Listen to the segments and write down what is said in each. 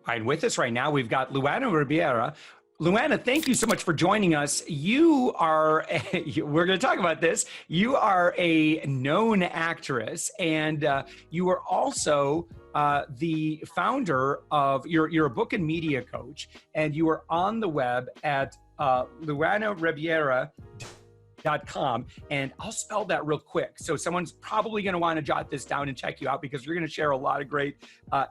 And with us right now, we've got Luana Ribiera. Luana, thank you so much for joining us. You are, we're going to talk about this. You are a known actress, and you are also the founder of, you're a book and media coach, and you are on the web at luanaribiera.com. And I'll spell that real quick. So someone's probably going to want to jot this down and check you out, because you're going to share a lot of great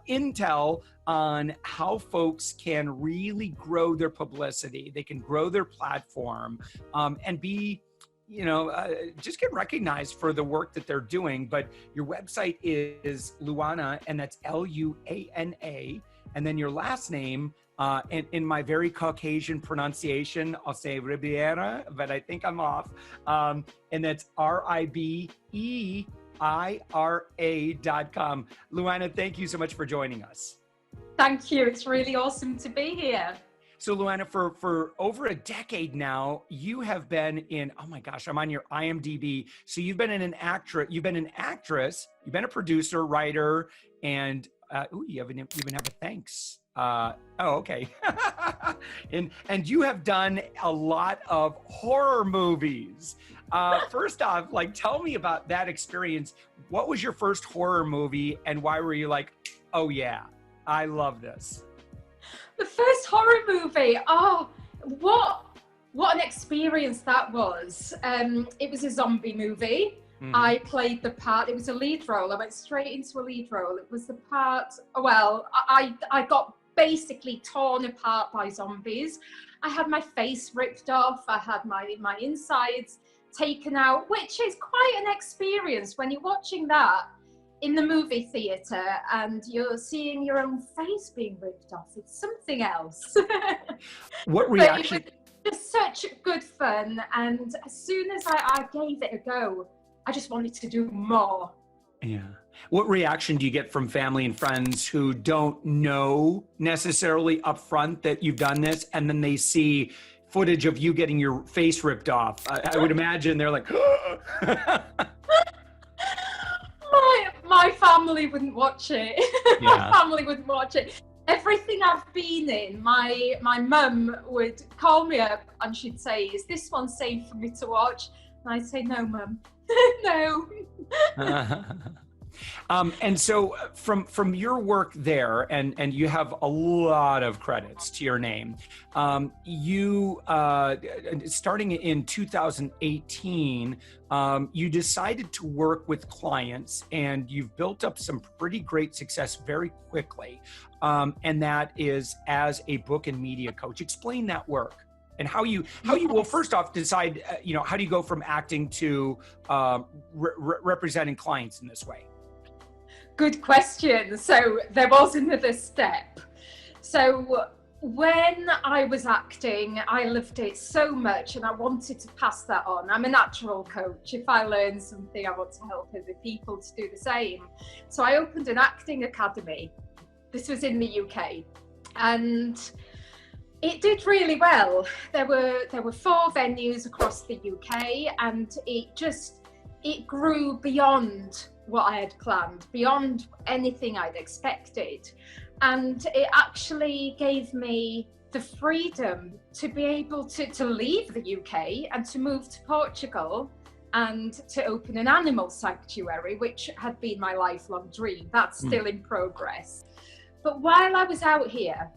intel on how folks can really grow their publicity. They can grow their platform and be, just get recognized for the work that they're doing. But your website is Luana, and that's Luana. And then your last name, in my very Caucasian pronunciation, I'll say Ribiera, but I think I'm off. And that's RIBEIRA.com. Luana, thank you so much for joining us. Thank you. It's really awesome to be here. So Luana, for over a decade now, you have been in, oh my gosh, I'm on your IMDb. So you've been an actress, you've been a producer, writer, and you even have a thanks. Okay. and you have done a lot of horror movies. First off, tell me about that experience. What was your first horror movie, and why were you like, oh yeah, I love this? The first horror movie. Oh, what an experience that was. It was a zombie movie. Mm-hmm. I played the part. It was a lead role. I went straight into a lead role. It was the part, well, I got basically torn apart by zombies. I had my face ripped off. I had my insides taken out, which is quite an experience when you're watching that in the movie theatre and you're seeing your own face being ripped off. It's something else. What reaction? It was just such good fun, and as soon as I gave it a go, I just wanted to do more. Yeah. What reaction do you get from family and friends who don't know necessarily upfront that you've done this, and then they see footage of you getting your face ripped off? I would imagine they're like, my family wouldn't watch it. Yeah. My family wouldn't watch it. Everything I've been in, my mum would call me up and she'd say, "Is this one safe for me to watch?" And I'd say, "No, Mum." No. And so from your work there, and you have a lot of credits to your name, you starting in 2018, you decided to work with clients, and you've built up some pretty great success very quickly, and that is as a book and media coach. Explain that work. And how you well, first off, decide, how do you go from acting to representing clients in this way? Good question. So there was another step. So when I was acting, I loved it so much and I wanted to pass that on. I'm a natural coach. If I learn something, I want to help other people to do the same. So I opened an acting academy. This was in the UK. And it did really well. There were 4 venues across the UK, and it grew beyond what I had planned, beyond anything I'd expected. And it actually gave me the freedom to be able to leave the UK and to move to Portugal and to open an animal sanctuary, which had been my lifelong dream. That's still in progress. But while I was out here,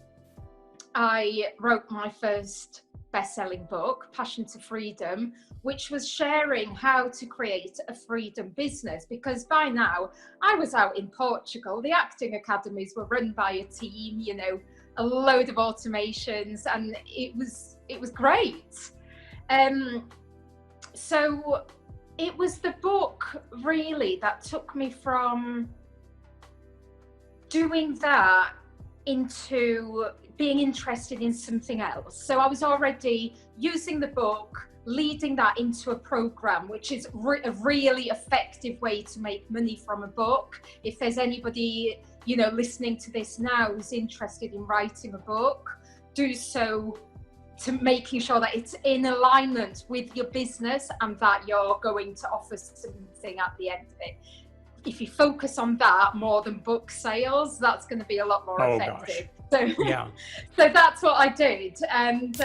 I wrote my first best-selling book, Passion to Freedom, which was sharing how to create a freedom business, because by now I was out in Portugal. The acting academies were run by a team, a load of automations, and it was great. So it was the book really that took me from doing that into being interested in something else. So I was already using the book, leading that into a program, which is a really effective way to make money from a book. If there's anybody, listening to this now who's interested in writing a book, do so to making sure that it's in alignment with your business and that you're going to offer something at the end of it. If you focus on that more than book sales, that's going to be a lot more effective. Gosh. So, Yeah. so that's what I did. And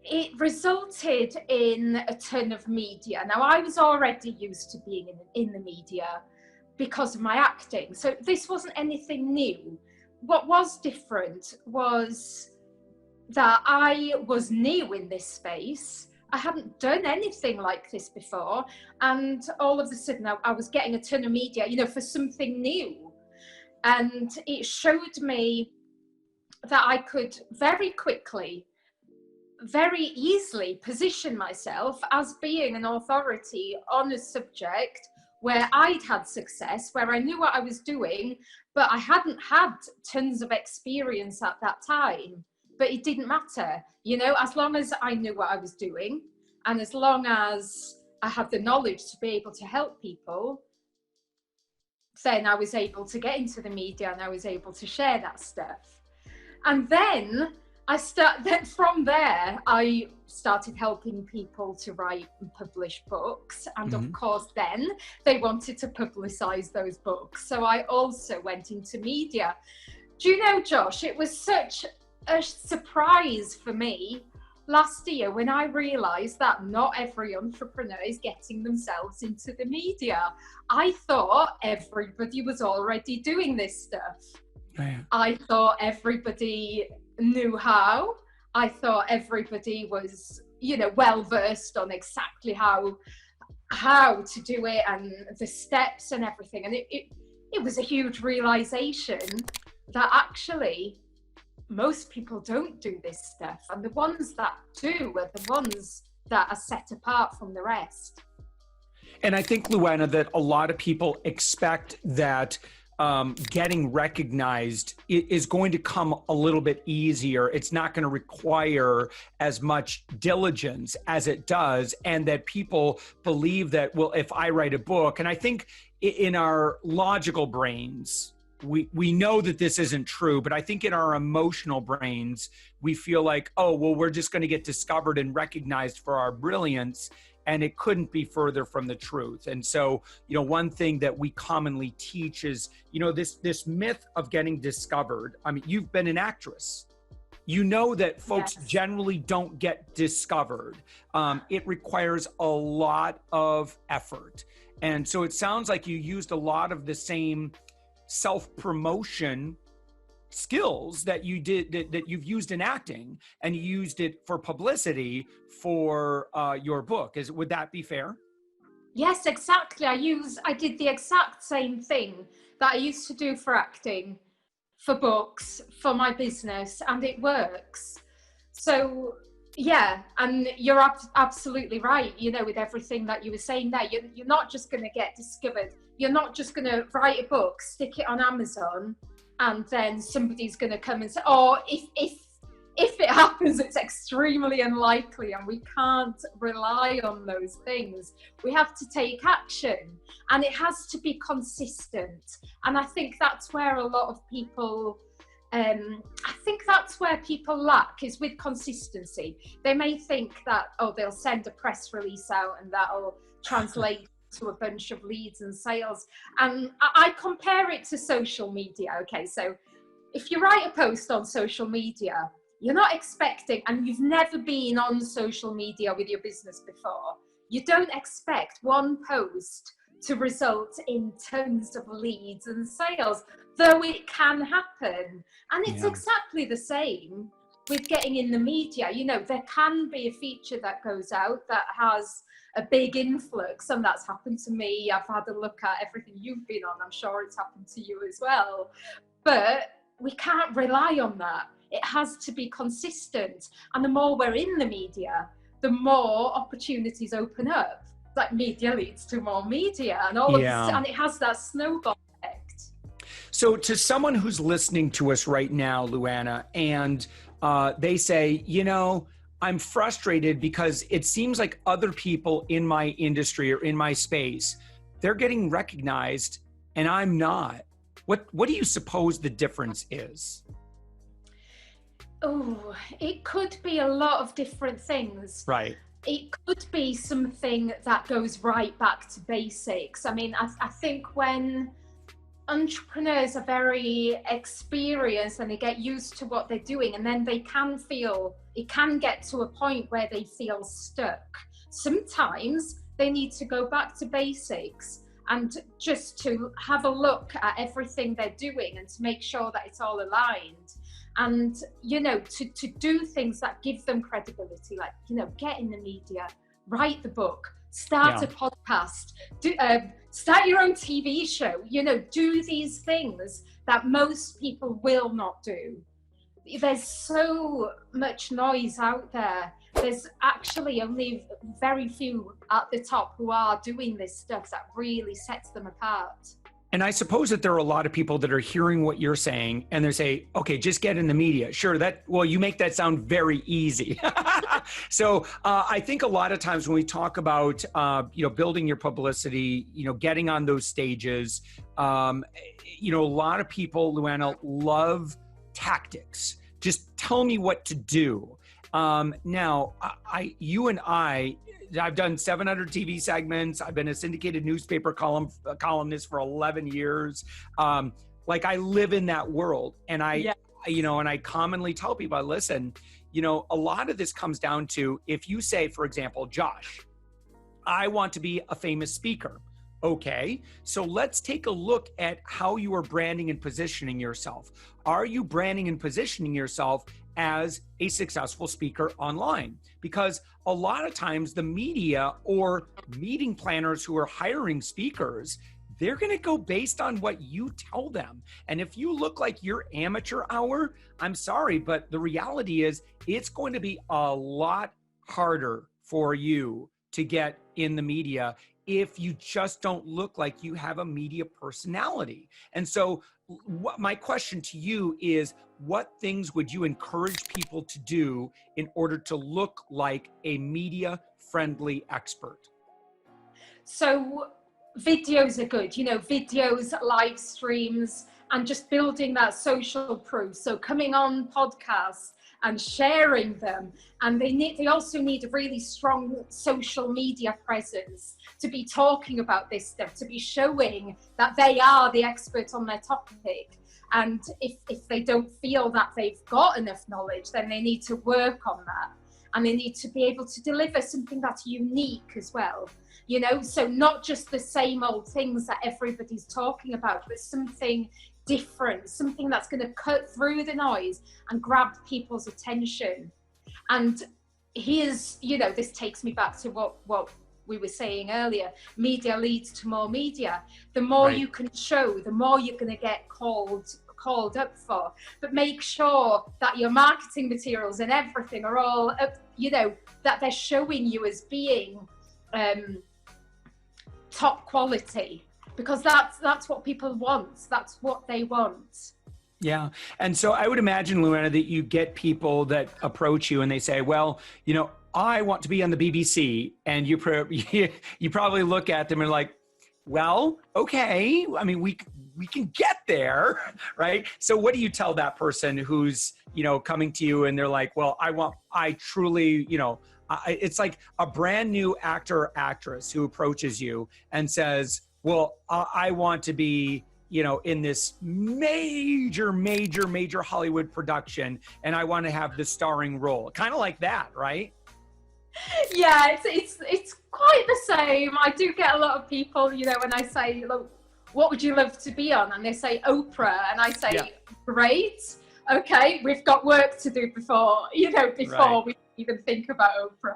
it resulted in a ton of media. Now, I was already used to being in the media because of my acting. So this wasn't anything new. What was different was that I was new in this space. I hadn't done anything like this before. And all of a sudden I was getting a ton of media, you know, for something new. And it showed me that I could very quickly, very easily position myself as being an authority on a subject where I'd had success, where I knew what I was doing, but I hadn't had tons of experience at that time. But it didn't matter, you know, as long as I knew what I was doing and as long as I had the knowledge to be able to help people, then I was able to get into the media and I was able to share that stuff. And then from there, I started helping people to write and publish books. And of course, then they wanted to publicize those books. So I also went into media. Do you know, Josh, it was such a surprise for me last year when I realized that not every entrepreneur is getting themselves into the media. I thought everybody was already doing this stuff. Yeah. I thought everybody knew how. I thought everybody was, you know, well versed on exactly how to do it and the steps and everything. And it was a huge realization that actually most people don't do this stuff, and the ones that do are the ones that are set apart from the rest. And I think, Luana, that a lot of people expect that getting recognized is going to come a little bit easier. It's not going to require as much diligence as it does. And that people believe that, well, if I write a book, and I think in our logical brains, we know that this isn't true, but I think in our emotional brains, we feel like, oh, well, we're just going to get discovered and recognized for our brilliance. And it couldn't be further from the truth. And so, you know, one thing that we commonly teach is, you know, this myth of getting discovered. I mean, you've been an actress. You know that folks generally don't get discovered. It requires a lot of effort. And so it sounds like you used a lot of the same self-promotion skills that you did that you've used in acting, and you used it for publicity for your book. Would that be fair? Yes, exactly. I did the exact same thing that I used to do for acting, for books, for my business, and it works. So yeah, and you're absolutely right, you know, with everything that you were saying there. You're not just going to get discovered. You're not just going to write a book, stick it on Amazon, and then somebody's going to come and say, oh, if it happens, it's extremely unlikely, and we can't rely on those things. We have to take action, and it has to be consistent. And I think that's where a lot of people, lack, is with consistency. They may think that, oh, they'll send a press release out and that'll translate to a bunch of leads and sales. And I compare it to social media. Okay, so if you write a post on social media, you're not expecting, and you've never been on social media with your business before, you don't expect one post to result in tons of leads and sales, though it can happen. And it's exactly the same with getting in the media. You know, there can be a feature that goes out that has a big influx, and that's happened to me. I've had a look at everything you've been on. I'm sure it's happened to you as well. But we can't rely on that. It has to be consistent. And the more we're in the media, the more opportunities open up. Like media leads to more media, and all of this, and it has that snowball effect. So to someone who's listening to us right now, Luana, and they say, you know, I'm frustrated because it seems like other people in my industry or in my space, they're getting recognized and I'm not. What do you suppose the difference is? Oh, it could be a lot of different things. Right. It could be something that goes right back to basics. I mean, I think when entrepreneurs are very experienced and they get used to what they're doing, and then it can get to a point where they feel stuck. Sometimes they need to go back to basics and just to have a look at everything they're doing and to make sure that it's all aligned. And, to do things that give them credibility, like, get in the media, write the book, start a podcast, start your own TV show, do these things that most people will not do. There's so much noise out there. There's actually only very few at the top who are doing this stuff that really sets them apart. And I suppose that there are a lot of people that are hearing what you're saying and they say, okay, just get in the media. Sure, you make that sound very easy. So I think a lot of times when we talk about, building your publicity, getting on those stages, a lot of people, Luana, love tactics. Just tell me what to do. Now, I've done 700 TV segments. I've been a syndicated newspaper columnist for 11 years. I live in that world. And I commonly tell people, listen, a lot of this comes down to, if you say, for example, Josh, I want to be a famous speaker. Okay, so let's take a look at how you are branding and positioning yourself. Are you branding and positioning yourself as a successful speaker online? Because a lot of times the media or meeting planners who are hiring speakers, they're going to go based on what you tell them. And if you look like you're amateur hour, I'm sorry, but the reality is it's going to be a lot harder for you to get in the media if you just don't look like you have a media personality. And so my question to you is, what things would you encourage people to do in order to look like a media-friendly expert? So videos are good, videos, live streams, and just building that social proof. So coming on podcasts and sharing them. And they also need a really strong social media presence to be talking about this stuff, to be showing that they are the experts on their topic. And if they don't feel that they've got enough knowledge, then they need to work on that. And they need to be able to deliver something that's unique as well. So not just the same old things that everybody's talking about, but something different, something that's going to cut through the noise and grab people's attention. And here's, this takes me back to what we were saying earlier. Media leads to more media. The more you can show, the more you're going to get called up for. But make sure that your marketing materials and everything are all up, that they're showing you as being top quality, because that's what people want. That's what they want. Yeah. And so I would imagine, Luana, that you get people that approach you and they say, well, I want to be on the BBC. And you probably look at them and like, well, okay. I mean, we can get there, right? So what do you tell that person who's, coming to you and they're like, well, I truly, it's like a brand new actor or actress who approaches you and says, well, I want to be, in this major Hollywood production, and I want to have the starring role. Kind of like that, right? Yeah, it's quite the same. I do get a lot of people, when I say, look, what would you love to be on? And they say Oprah, and I say, great. Okay, we've got work to do before we even think about Oprah.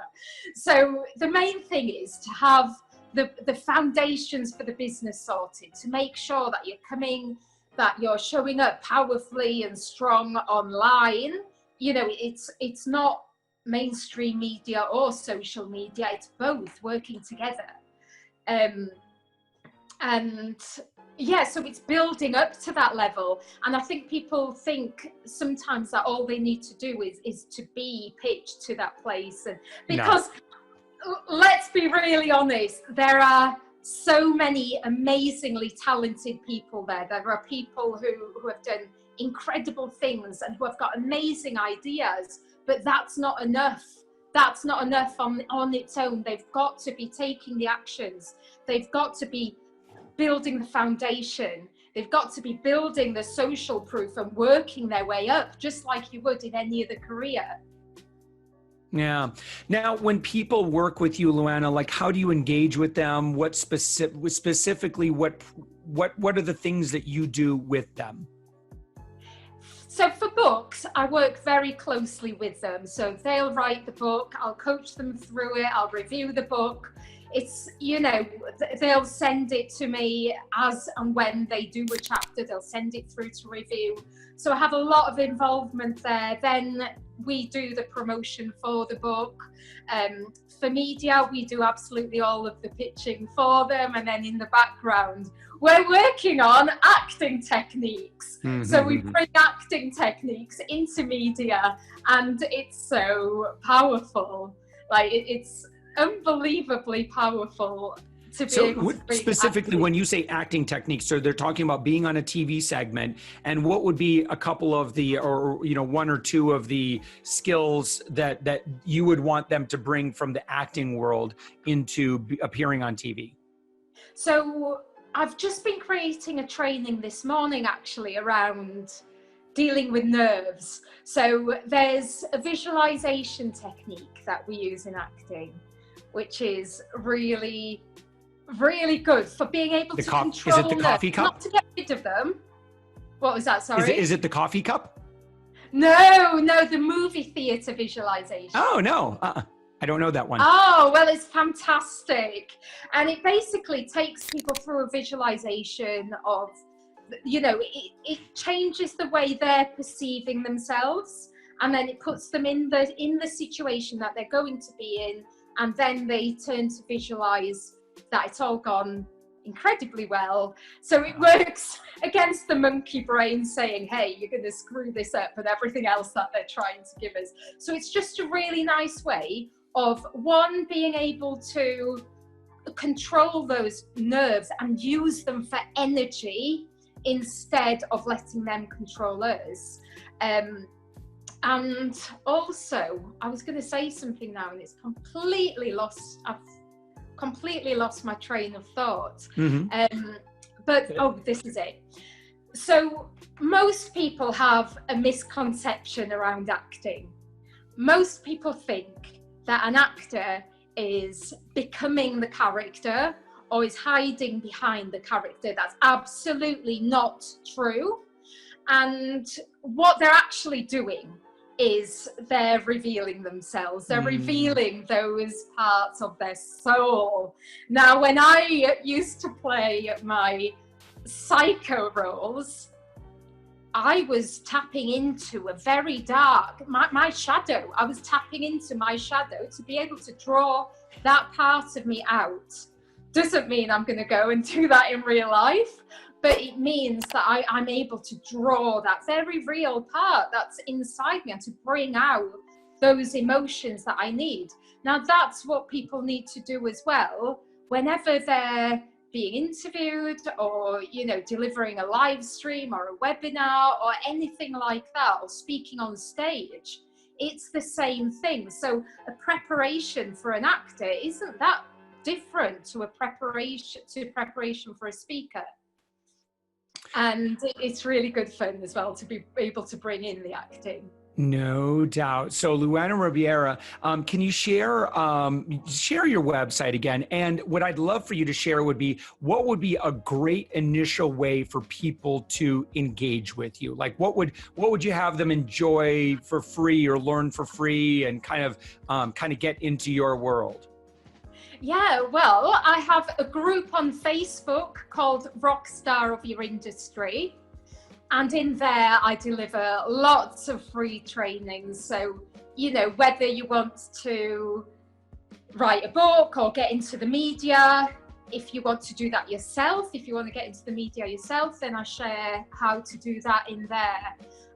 So the main thing is to have the foundations for the business sorted, to make sure that you're showing up powerfully and strong online. It's not mainstream media or social media, it's both working together. So it's building up to that level. And I think people think sometimes that all they need to do is to be pitched to that place. And because let's be really honest, there are so many amazingly talented people there. There are people who have done incredible things and who have got amazing ideas, but that's not enough. That's not enough on its own. They've got to be taking the actions. They've got to be building the foundation. They've got to be building the social proof and working their way up, just like you would in any other career. Yeah. Now, when people work with you, Luana, like, how do you engage with them? What specifically, what are the things that you do with them? So for books, I work very closely with them. So they'll write the book, I'll coach them through it, I'll review the book. It's, you know, they'll send it to me as and when they do a chapter, they'll send it through to review. So I have a lot of involvement there. Then we do the promotion for the book. For media, we do absolutely all of the pitching for them. And then in the background, we're working on acting techniques. So we bring acting techniques into media, and it's so powerful. Like it's unbelievably powerful to be able to bring specifically acting. When you say acting techniques, so they're talking about being on a TV segment, and what would be a couple of the, or, you know, one or two of the skills that you would want them to bring from the acting world into appearing on TV? So I've just been creating a training this morning actually around dealing with nerves. So there's a visualization technique that we use in acting, which is really, really good for being able to control. Is it the coffee cup? Not to get rid of them. What was that? Sorry. Is it the coffee cup? No, the movie theater visualization. Oh, no. I don't know that one. Oh, well, it's fantastic. And it basically takes people through a visualization of, you know, it changes the way they're perceiving themselves. And then it puts them in the situation that they're going to be in. And then they turn to visualize that it's all gone incredibly well. So it works against the monkey brain saying, hey, you're going to screw this up, and everything else that they're trying to give us. So it's just a really nice way of, one, being able to control those nerves and use them for energy instead of letting them control us. And also, I was going to say something now, and it's completely lost. I've completely lost my train of thought. But this is it. So most people have a misconception around acting. Most people think that an actor is becoming the character or is hiding behind the character. That's absolutely not true. And what they're actually doing is they're revealing themselves. They're revealing those parts of their soul. Now, when I used to play my psycho roles, I was tapping into a very dark, my shadow. I was tapping into my shadow to be able to draw that part of me out. Doesn't mean I'm going to go and do that in real life, but it means that I'm able to draw that very real part that's inside me and to bring out those emotions that I need. Now, that's what people need to do as well whenever they're being interviewed or, you know, delivering a live stream or a webinar or anything like that, or speaking on stage. It's the same thing. So a preparation for an actor isn't that different to a preparation for a speaker. And it's really good fun as well to be able to bring in the acting. No doubt. So Luana Ribiera, can you share your website again? And what I'd love for you to share would be, what would be a great initial way for people to engage with you? Like what would you have them enjoy for free or learn for free and kind of get into your world? Yeah, well, I have a group on Facebook called Rockstar of Your Industry. And in there, I deliver lots of free trainings. So, you know, whether you want to write a book or get into the media, if you want to do that yourself, if you want to get into the media yourself, then I share how to do that in there.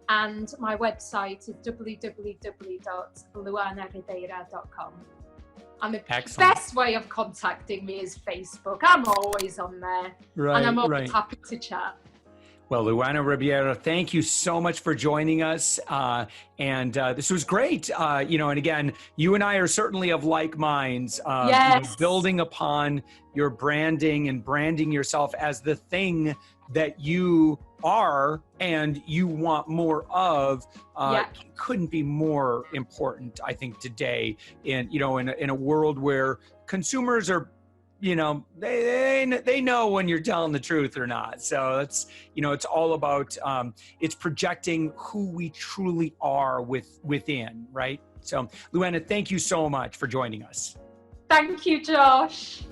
And my website is www.luanaribiera.com. And the best way of contacting me is Facebook. I'm always on there. Right, and I'm always happy to chat. Well, Luana Ribiera, thank you so much for joining us. And this was great. And again, you and I are certainly of like minds. Yes. Building upon your branding and branding yourself as the thing that you are and you want more of, Yeah. couldn't be more important, I think, today in, in a world where consumers are, they know when you're telling the truth or not. So it's, it's all about, it's projecting who we truly are within, right? So Luana, thank you so much for joining us. Thank you, Josh.